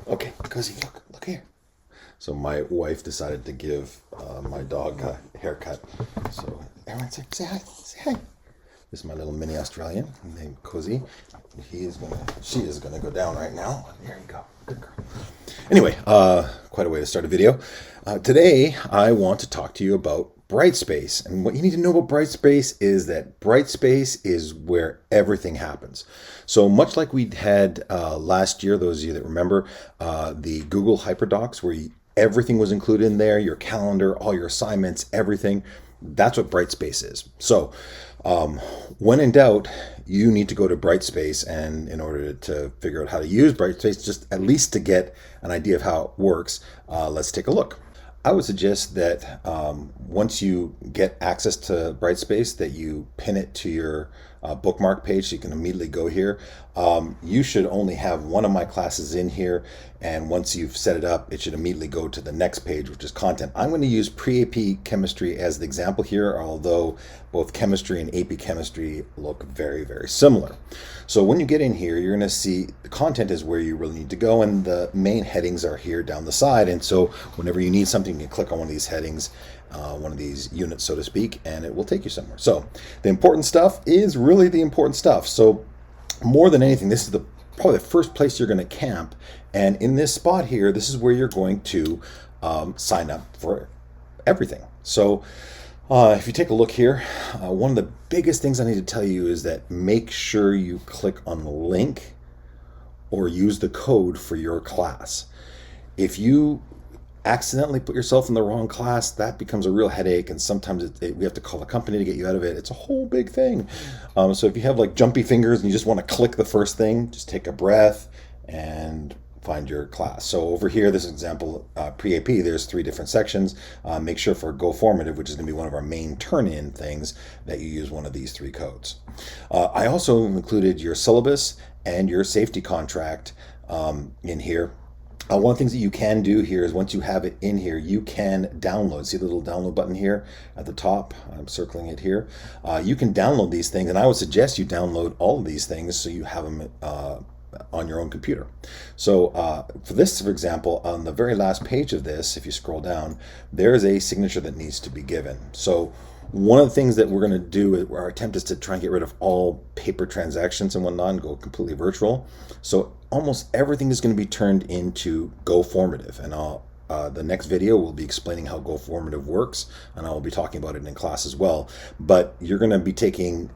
Okay, Cozy, look here. So my wife decided to give my dog a haircut. So everyone say hi, say hi. This is my little mini Australian named Cozy. She is gonna go down right now. There you go, good girl. Anyway, quite a way to start a video. Today I want to talk to you about Brightspace. And what you need to know about Brightspace is that Brightspace is where everything happens. So much like we had last year, those of you that remember, the Google HyperDocs where everything was included in there, your calendar, all your assignments, everything. That's what Brightspace is. So when in doubt, you need to go to Brightspace, and in order to figure out how to use Brightspace, just at least to get an idea of how it works, let's take a look. I would suggest that once you get access to Brightspace, that you pin it to your bookmark page so you can immediately go here. You should only have one of my classes in here, and once you've set it up, it should immediately go to the next page, which is content. I'm going to use pre-AP chemistry as the example here, although both chemistry and AP chemistry look very, very similar. So when you get in here, you're going to see the content is where you really need to go, and the main headings are here down the side. And so whenever you need something, you can click on one of these headings, one of these units, so to speak, and it will take you somewhere. So the important stuff is really the important stuff. So more than anything, this is probably the first place you're going to camp. And in this spot here, this is where you're going to sign up for everything. So if you take a look here, one of the biggest things I need to tell you is that make sure you click on the link or use the code for your class. If you accidentally put yourself in the wrong class, that becomes a real headache, and sometimes we have to call a company to get you out of it. It's a whole big thing. So if you have like jumpy fingers and you just want to click the first thing, just take a breath and find your class. So over here, this example, pre-AP, there's 3 different sections. Make sure for Go Formative, which is going to be one of our main turn-in things, that you use one of these 3 codes. I also included your syllabus and your safety contract in here. One of the things that you can do here is once you have it in here, you can download. See the little download button here at the top? I'm circling it here. You can download these things, and I would suggest you download all of these things so you have them on your own computer. So for this, for example, on the very last page of this, if you scroll down, there is a signature that needs to be given. So one of the things that we're going to do, our attempt is to try and get rid of all paper transactions and whatnot and go completely virtual. So almost everything is going to be turned into Go Formative, and the next video will be explaining how Go Formative works, and I will be talking about it in class as well. But you're going to be taking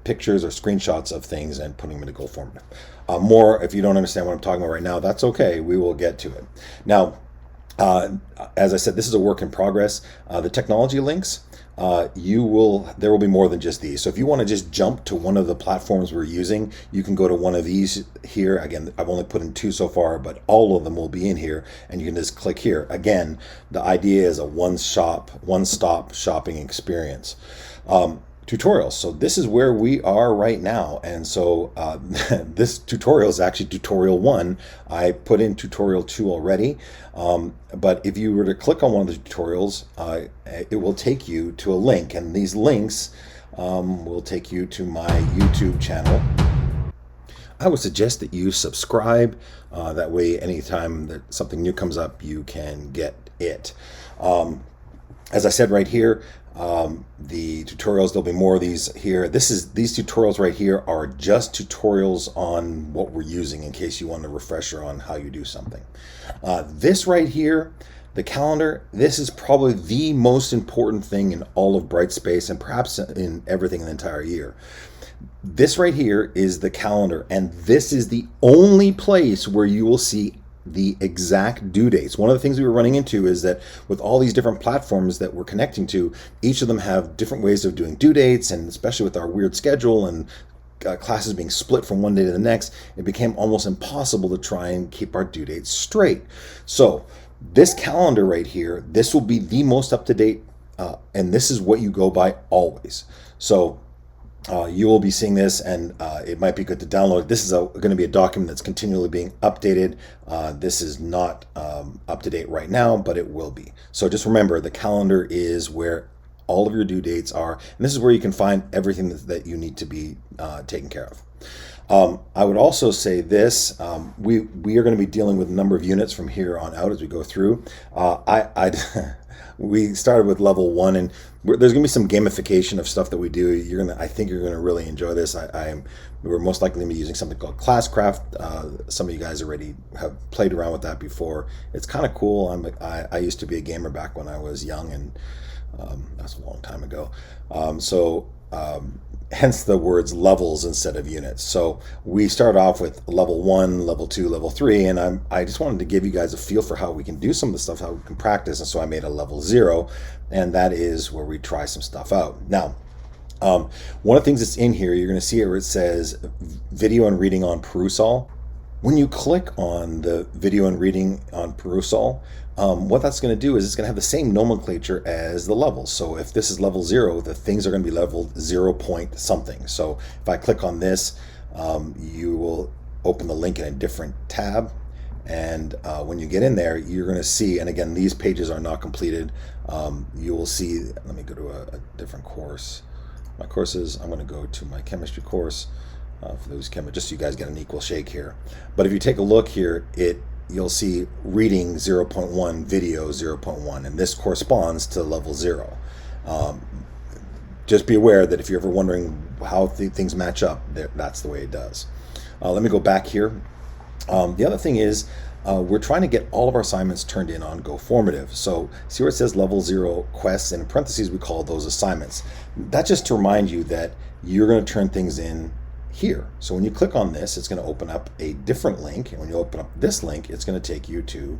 pictures or screenshots of things and putting them into Go Formative. More, if you don't understand what I'm talking about right now, that's okay. We will get to it. Now, as I said, this is a work in progress. The technology links, there will be more than just these. So if you want to just jump to one of the platforms we're using, you can go to one of these here. Again, I've only put in 2 so far, but all of them will be in here, and you can just click here. Again, the idea is a one-stop shopping experience. Tutorials. So this is where we are right now, and so this tutorial is actually tutorial 1. I put in tutorial 2 already, but if you were to click on one of the tutorials, it will take you to a link, and these links will take you to my YouTube channel. I would suggest that you subscribe. That way, anytime that something new comes up, you can get it. As I said right here, the tutorials, there'll be more of these here. These tutorials right here are just tutorials on what we're using in case you want a refresher on how you do something. This right here, the calendar, this is probably the most important thing in all of Brightspace, and perhaps in everything in the entire year. This right here is the calendar, and this is the only place where you will see the exact due dates. One of the things we were running into is that with all these different platforms that we're connecting to, each of them have different ways of doing due dates, and especially with our weird schedule and classes being split from one day to the next, it became almost impossible to try and keep our due dates straight. So this calendar right here, this will be the most up-to-date, and this is what you go by always. So you will be seeing this, and it might be good to download. This is going to be a document that's continually being updated. This is not up to date right now, but it will be. So just remember, the calendar is where all of your due dates are, and this is where you can find everything that you need to be taken care of. I would also say this: we are going to be dealing with a number of units from here on out as we go through. We started with level one, and there's going to be some gamification of stuff that we do. I think you're going to really enjoy this. We're most likely going to be using something called Classcraft. Some of you guys already have played around with that before. It's kind of cool. I used to be a gamer back when I was young, and that's a long time ago. Hence the words levels instead of units. So we start off with level 1, level 2, level 3, and I just wanted to give you guys a feel for how we can do some of the stuff, how we can practice. And so I made a level 0, and that is where we try some stuff out. Now, one of the things that's in here, you're going to see it where it says video and reading on Perusall. When you click on the video and reading on Perusall, what that's going to do is it's going to have the same nomenclature as the levels. So if this is level 0, the things are going to be leveled 0 point something. So if I click on this, you will open the link in a different tab. And when you get in there, you're going to see, and again, these pages are not completed. You will see, let me go to a different course. My courses, I'm going to go to my chemistry course. For those just so you guys get an equal shake here. But if you take a look here, you'll see reading 0.1, video 0.1, and this corresponds to level 0. Just be aware that if you're ever wondering how things match up, that's the way it does. Let me go back here. The other thing is we're trying to get all of our assignments turned in on GoFormative. So see where it says level 0 quests, and in parentheses we call those assignments. That's just to remind you that you're going to turn things in here. So when you click on this, it's going to open up a different link, and when you open up this link, it's going to take you to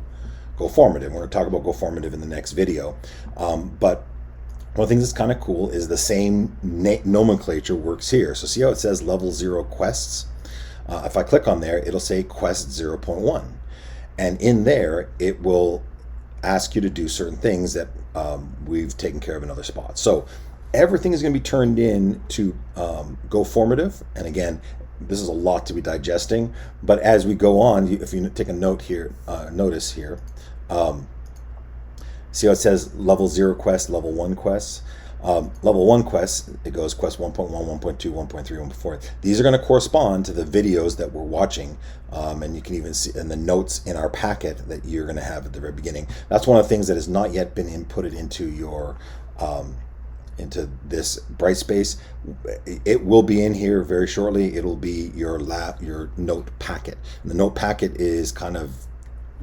GoFormative. We're going to talk about GoFormative in the next video. But one of the things that's kind of cool is the same nomenclature works here. So see how it says level 0 quests? If I click on there, it'll say quest 0.1. And in there, it will ask you to do certain things that we've taken care of in other spots. So everything is going to be turned in to GoFormative. And again, this is a lot to be digesting. But as we go on, if you take a note here, notice here, see how it says level 0 quest, level 1 quests. Level 1 quests, it goes quest 1.1, 1.2, 1.3, 1.4. These are going to correspond to the videos that we're watching. And you can even see in the notes in our packet that you're going to have at the very beginning. That's one of the things that has not yet been inputted into your into this Brightspace. It will be in here very shortly. It'll be your note packet. And the note packet is kind of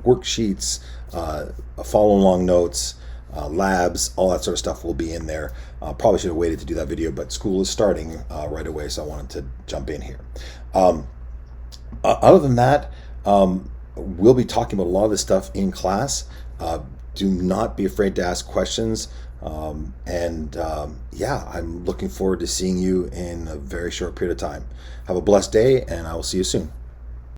worksheets, follow along notes, labs, all that sort of stuff will be in there. Probably should have waited to do that video, but school is starting right away, so I wanted to jump in here. Other than that, we'll be talking about a lot of this stuff in class. Do not be afraid to ask questions. Yeah, I'm looking forward to seeing you in a very short period of time. Have a blessed day, and I will see you soon.